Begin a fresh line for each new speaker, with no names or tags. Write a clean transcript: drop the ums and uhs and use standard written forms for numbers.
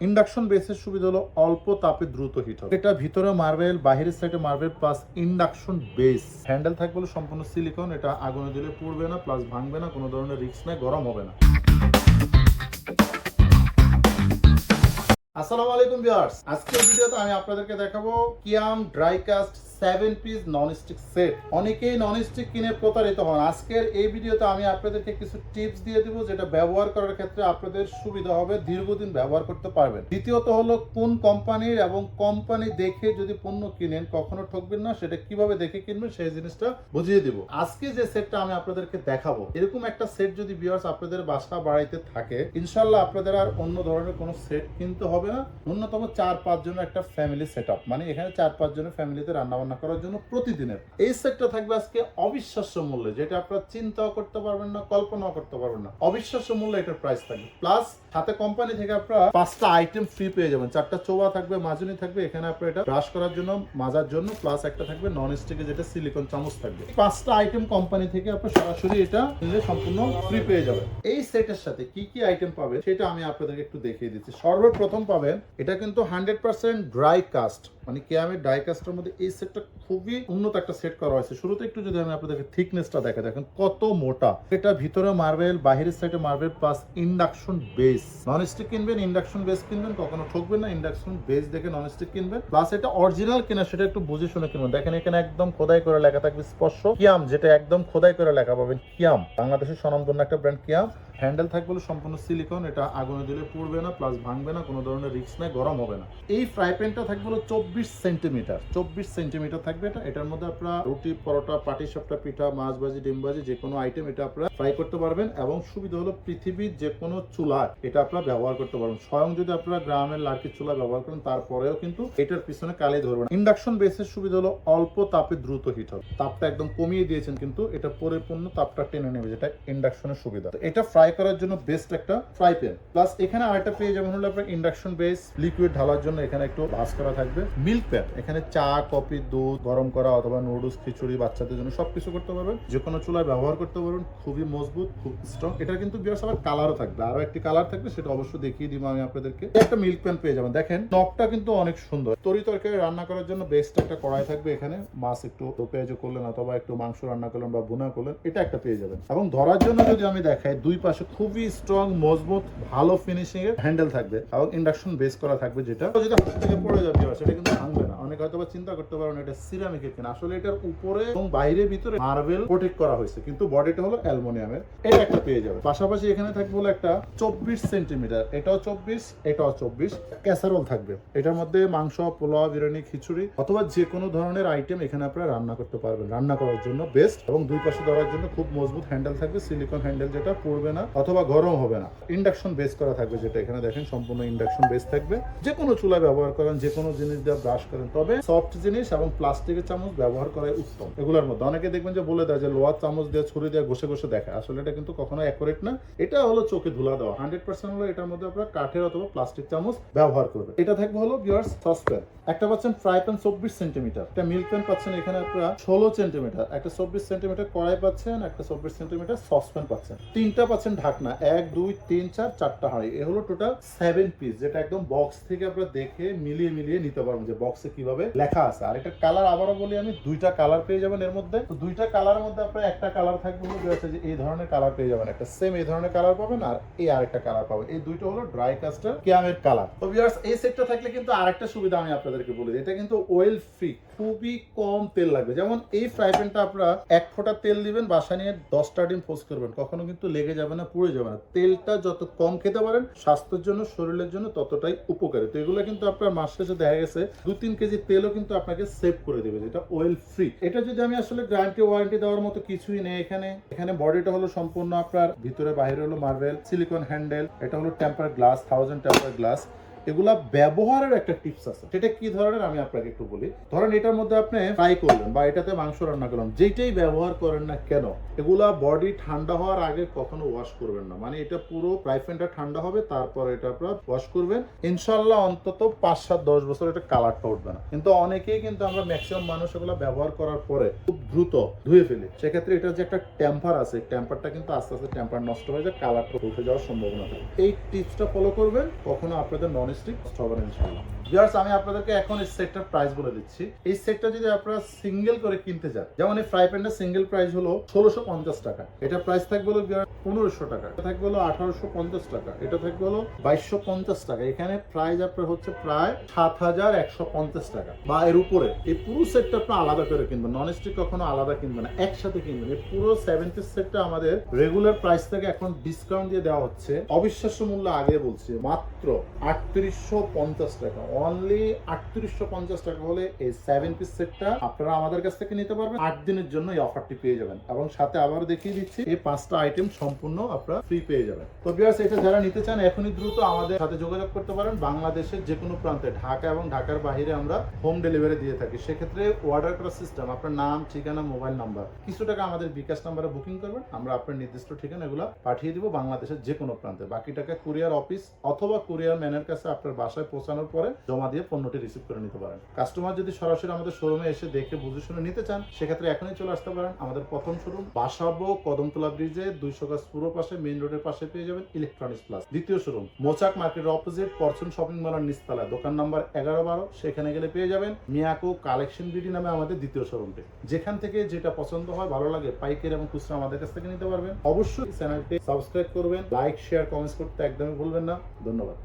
Induction বেসের সুবিধা হলো অল্প তাপে দ্রুত হিট হবে। এটা ভিতরে মার্বেল, বাহিরের সাইডে marble plus induction base. Handle থাকবে হলো সম্পূর্ণ সিলিকন। এটা আগুনে দিলে পুড়বে না, প্লাস ভাঙবে না, কোনো ধরনের রিস্ক নাই, গরম হবে না। আসসালামু আলাইকুম ভিউয়ার্স, আজকের ভিডিওতে আমি আপনাদেরকে দেখাবো Kiam dry cast 7 piece nonstick set. অনেকেই ননস্টিক কিনে প্রতারিত হন। আজকের এই ভিডিওতে আমি আপনাদেরকে কিছু টিপস দিয়ে দিব, যেটা ব্যবহার করার ক্ষেত্রে আপনাদের সুবিধা হবে, দীর্ঘদিন ব্যবহার করতে পারবেন। দ্বিতীয়ত হলো কোন কোম্পানির এবং কোম্পানি দেখে যদি পণ্য কিনেন কখনো ঠকবেন না, সেটা কিভাবে দেখে কিনবেন সেই জিনিসটা বুঝিয়ে দিব। আজকে যে সেটটা আমি আপনাদেরকে দেখাবো, এরকম একটা সেট যদি ভিউয়ার্স আপনাদের বাসা বাড়িতে থাকে, ইনশাআল্লাহ আপনাদের আর অন্য ধরনের কোনো সেট কিনতে হবে না। ন্যূনতম 4-5 জনের একটা ফ্যামিলি সেটআপ, মানে এখানে 4-5 জনের ফ্যামিলিতে রান্না করার জন্য প্রতিদিনের এই সেটটা থাকবে আজকে অবিশ্বাস্য মূল্যে, যেটা আপনারা চিন্তাও করতে পারবেন না, কল্পনাও করতে পারবেন না। অবিশ্বাস্য মূল্যে এটার প্রাইস থাকবে। প্লাস সাথে কোম্পানি থেকে আপনারা 5টা আইটেম ফ্রি পেয়ে যাবেন। 4টা চোবা থাকবে, মাজুনি থাকবে, এখানে আপনারা এটা ব্রাশ করার জন্য, মাজার জন্য, প্লাস একটা থাকবে নন স্টিকে যেটা সিলিকন চামচ থাকবে। 5টা আইটেম কোম্পানি থেকে আপনারা সরাসরি এটা নিলে সম্পূর্ণ ফ্রি পেয়ে যাবেন। এই সেটের সাথে কি কি আইটেম পাবেন সেটা আমি আপনাদেরকে একটু দেখিয়ে দিচ্ছি। সর্বপ্রথম পাবেন, এটা কিন্তু 100% ড্রাই কাস্ট, মানে কিয়ামের ড্রাই কাস্টের মধ্যে এই সেটটা খুবই উন্নত একটা সেট করা হয়েছে। শুরুতে একটু যদি আমি আপনাদেরকে থিকনেসটা দেখে, দেখেন কত মোটা। এটা ভিতরে মার্বেল, বাহিরের সাইডে marble plus induction base. Nonstick কিনবেন, ইন্ডাকশন বেস কিনবেন, কখনো ঠকবেন না। ইন্ডাকশন বেস দেখে ননস্টিক কিনবেন। প্লাস এটা অরিজিনাল কিনা সেটা একটু বুঝে শুনে কিনবেন। দেখেন এখানে একদম খোদাই করে লেখা থাকবে স্পষ্ট কিয়াম, যেটা একদম খোদাই করে লেখা পাবেন কিয়াম, বাংলাদেশের স্বনামধন্য একটা ব্র্যান্ড কিয়াম। হ্যান্ডেল থাকবে সম্পূর্ণ সিলিকন। এটা আগুনে দিলে পুড়বে না, প্লাস ভাঙবে না, কোনো ধরনের রিস্ক নাই, গরম হবে না। এই ফ্রাই প্যানটা থাকবে 24 সেন্টিমিটার। 24 সেন্টিমিটার থাকবে এটা। এটার মধ্যে আপনারা রুটি, পরোটা, পাটিসাপটা, পিঠা, মাছ ভাজি, ডিম ভাজি, যে কোনো আইটেম এটা আপনারা ফ্রাই করতে পারবেন। এবং সুবিধা হলো পৃথিবীর যে কোনো চুলা এটা আপনারা ব্যবহার করতে পারবেন। স্বয়ং যদি আপনারা গ্রামের লার্কির চুলা ব্যবহার করেন, তারপরেও কিন্তু এটার পিছনে কালি ধরবে না। ইন্ডাকশন বেসের সুবিধা হলো অল্প তাপে দ্রুত হিট হবে। তাপটা একদম কমিয়ে দিয়েছেন, কিন্তু এটা পরিপূর্ণ তাপটা টেনে নেবে, যেটা ইন্ডাকশনের সুবিধা। এটা ফ্রাই করার জন্য বেস্ট একটা ফ্রাই প্যান। প্লাস এখানে আরেকটা পেয়ে যাবেন হলো আপনার ইন্ডাকশন বেস লিকুইড ঢালার জন্য, এখানে একটু ভাঁজ করা থাকবে। মিল্ক প্যান, এখানে চা, কফি, দুধ গরম করা অথবা নুডলস, খিচুড়ি, বাচ্চাদের জন্য সবকিছু করতে পারবেন। যে কোনো চুলায় ব্যবহার করতে পারবেন। খুবই মজবুত, খুব স্ট্রং। এটা কিন্তু বিয়ার্স আবার কালারও থাকবে, আরো একটি কালার থাকবে, সেটা অবশ্যই দেখিয়ে দিব আমি আপনাদেরকে। একটা মিল্ক প্যান পেয়ে যাবেন। দেখেন নবটা কিন্তু অনেক সুন্দর। তরি তরকারি রান্না করার জন্য বেস্ট একটা কড়াই থাকবে। এখানে মাছ একটু পেঁয়াজ করলেন অথবা একটু মাংস রান্না করলেন বা ভুনা করলেন, এটা একটা পেয়ে যাবেন। এবং ধরার জন্য যদি আমি দেখাই, দুই পাশে খুবই স্ট্রং, মজবুত, ভালো ফিনিশিং এর হ্যান্ডেল থাকবে এবং ইন্ডাকশন বেস করা থাকবে, যেটা যদি হাত থেকে পড়ে যাবে সেটা কিন্তু ভাঙবে না। অনেকে হয়তো চিন্তা করতে পারেন এটা সিরামিকের কিনা, আসলে এটার উপরে এবং বাইরে ভিতরে মার্বেল প্রোটেক্ট করা হয়েছে, কিন্তু বডিটা হলো অ্যালুমিনিয়ামের। এটা একটা পেয়ে যাবে। পাশাপাশি এখানে থাকবে হলো একটা 24 সেন্টিমিটার, এটাও 24, এটাও 24 ক্যাসারোল থাকবে। এটার মধ্যে মাংস, পোলাও, বিরিয়ানি, খিচুড়ি অথবা যে কোনো ধরনের আইটেম এখানে আপনারা রান্না করতে পারবেন। রান্না করার জন্য বেস্ট এবং দুই পাশে ধরার জন্য খুব মজবুত হ্যান্ডেল থাকবে, সিলিকন হ্যান্ডেল, যেটা পড়বে না অথবা গরম হবে না। ইন্ডাকশন বেস করা থাকবে, যেটা এখানে দেখেন সম্পূর্ণ ইন্ডাকশন বেস থাকবে। যে কোনো চুলা ব্যবহার করেন, যে কোনো জিনিস দিয়ে ব্রাশ করেন, তবে সফট জিনিস এবং প্লাস্টিকের চামচ ব্যবহার করাই উত্তম। এগুলোর মধ্যে অনেকে দেখবেন যে বলে দেয় যে লোহার চামচ দিয়ে, ছুরি দিয়ে ঘষে ঘষে দেখে, আসলে এটা কিন্তু কখনো অ্যাকুরেট না। এটা হলো চোখে ধুলা দেওয়া। 100% হলো এটার মধ্যে আপনারা কাঠের অথবা প্লাস্টিক চামচ ব্যবহার করবেন। এটা থাকবে হলো ভিউয়ার্স সসপ্যান। একটা পাচ্ছেন ফ্রাই প্যান 24 সেন্টিমিটার, একটা মিল্ক প্যান পাচ্ছেন এখানে আপনারা 16 সেন্টিমিটার, একটা 24 সেন্টিমিটার কড়াই পাচ্ছেন, একটা 24 সেন্টিমিটার সসপ্যান পাচ্ছেন, 3টা পাচ্ছেন ঢাকনা, 1 2 3 4 4টা হাঁড়ি। এ হলো টোটাল 7 পিস, যেটা একদম বক্স থেকে আপনারা দেখে মিলিয়ে মিলিয়ে নিতে পারবেন যে বক্সে কিভাবে লেখা আছে। আর এটা কালার আবারও বলি আমি, 2টা কালার পেয়ে যাবেন এর মধ্যে। তো 2টা কালারের মধ্যে আপনারা একটা কালার থাকবে হলো যে এই ধরনের কালার পেয়ে যাবেন, একটা সেম এই ধরনের কালার পাবেন, আর এই আরেকটা কালার পাবেন। এই দুইটা হলো ড্রাই কাস্টার কিয়ামের কালার। তো ভিউয়ার্স এই সেটটা থাকলে কিন্তু আরেকটা সুবিধা আমি আপনাদেরকে বলি, এটা কিন্তু অয়েল ফ্রি, খুবই কম তেল লাগবে। যেমন এই ফ্রাই প্যানটা আপনারা 1 ফোঁটা তেল দিবেন, বাসা নিয়ে 10টা ডিম পোস্ট করবেন, কখনো কিন্তু লেগে যাবে না, পুড়ে যাবে না। তেলটা যত কম খেতে পারেন স্বাস্থ্যের জন্য, শরীরের জন্য ততটাই উপকারী। তো এগুলো কিন্তু আপনার মাস শেষে দেখা গেছে 2-3 কেজি তেলও কিন্তু আপনাকে সেভ করে দেবে, যেটা অয়েল ফ্রি। এটা যদি আমি আসলে গ্যারান্টি ওয়ারেন্টি দেওয়ার মতো কিছুই নেই। এখানে বডিটা হলো সম্পূর্ণ আপনার ভিতরে বাইরে হলো মার্বেল, সিলিকন হ্যান্ডেল, এটা হলো টেম্পার গ্লাস, 1000 টেম্পার গ্লাস। এগুলা ব্যবহারের একটা টিপস আছে, সেটা কি ধরনের আমি আপনাকে একটু বলি। ধরেন এটার মধ্যে আপনি ফ্রাই করলেন বা এটাতে মাংস রান্না করলেন, যেটাই ব্যবহার করেন না কেন, এগুলা বডি ঠান্ডা হওয়ার আগে কখনো ওয়াশ করবেন না। মানে এটা পুরো ফ্রাই প্যানটা ঠান্ডা হবে, তারপর এটা আপনারা ওয়াশ করবেন। ইনশাল্লাহ অন্তত 5-7-10 বছর এটা কালারটা উঠবে না। কিন্তু অনেকেই কিন্তু আমরা ম্যাক্সিমাম মানুষ এগুলো ব্যবহার করার পরে খুব দ্রুত ধুয়ে ফেলি। সেক্ষেত্রে এটা যে একটা টেম্পার আছে, টেম্পারটা কিন্তু আস্তে আস্তে টেম্পার নষ্ট হয়ে যায়, কালারটা উঠে যাওয়ার সম্ভাবনা থাকে। এই টিপসটা ফলো করবেন, কখনো আপনাদের নন স্টিক হবে না ইনশাআল্লাহ। ভিউয়ার্স, আমি আপনাদেরকে এখন এই সেটটার প্রাইস বলে দিচ্ছি। এই সেটটা যদি আপনারা সিঙ্গেল করে কিনতে যান, যেমন এই ফ্রাই প্যানটা সিঙ্গেল প্রাইস হলো 1650 টাকা, এটা প্রাইস থাকবে হলো 1500 টাকা, এটা থাকবে হলো 1850 টাকা, এটা থাকবে হলো 2250 টাকা। এখানে প্রাইস আপনার হচ্ছে প্রায় 7150 টাকা বা এর উপরে। এই পুরো সেটটা আপনার আলাদা করে কিনবেন, নন স্টিক কখনো আলাদা কিনবেন না, একসাথে কিনবেন। এই পুরো 7 পিস সেটটা আমাদের রেগুলার প্রাইস থেকে এখন ডিসকাউন্ট দিয়ে দেওয়া হচ্ছে, অবিশ্বাস্য মূল্য আগে বলছি, মাত্র 3850 টাকা। অনলি 3850 টাকা হলে এই 7 পিস সেটটা আপনারা আমাদের কাছ থেকে নিতে পারবেন। 8 দিনের জন্য এই অফারটি পেয়ে যাবেন এবং সাথে আবার দেখিয়ে দিচ্ছি এই 5টা আইটেম সম্পূর্ণ আপনারা ফ্রি পেয়ে যাবেন। তো ভিউয়ার্স, এটা যারা নিতে চান এখনই দ্রুত আমাদের সাথে যোগাযোগ করতে পারেন। বাংলাদেশের যে কোনো প্রান্তে, ঢাকা এবং ঢাকার বাইরে আমরা হোম ডেলিভারি দিয়ে থাকি। সেক্ষেত্রে অর্ডার করার সিস্টেম, আপনার নাম, ঠিকানা, মোবাইল নাম্বার, কিছু টাকা আমাদের বিকাশ নাম্বারে বুকিং করবেন, আমরা আপনার নির্দিষ্ট ঠিকানাগুলো পাঠিয়ে দিব বাংলাদেশের যে কোনো প্রান্তে। বাকি টাকা কুরিয়ার অফিস অথবা কুরিয়ার ম্যানের কাছে আপনার বাসায় পৌঁছানোর পরে জমা দিয়ে পণ্যটি রিসিভ করে নিতে পারেন। কাস্টমার যদি সরাসরি আমাদের শোরুমে এসে দেখে বুঝে শুনে নিতে চান, সেক্ষেত্রে এখনই চলে আসতে পারেন। আমাদের প্রথম শোরুম বাসাবো কদমতলা ব্রিজে 200 গজ পুরো পাশে, মেইন রোডের পাশে পেয়ে যাবেন ইলেকট্রনিক্স প্লাস। দ্বিতীয় শোরুম মোচাক মার্কেটের অপোজিট ফরচুন শপিং মলের নিচতলা, দোকান নাম্বার 11-12, সেখানে গেলে পেয়ে যাবেন মিয়াকো কালেকশন বিডি নামে আমাদের দ্বিতীয় শোরুমটি। যেখান থেকে যেটা পছন্দ হয়, ভালো লাগে, পাইকারি এবং খুচরা আমাদের কাছ থেকে নিতে পারবেন। অবশ্যই চ্যানেলটি সাবস্ক্রাইব করবেন, লাইক, শেয়ার, কমেন্টস করতে একদমই ভুলবেন না। ধন্যবাদ।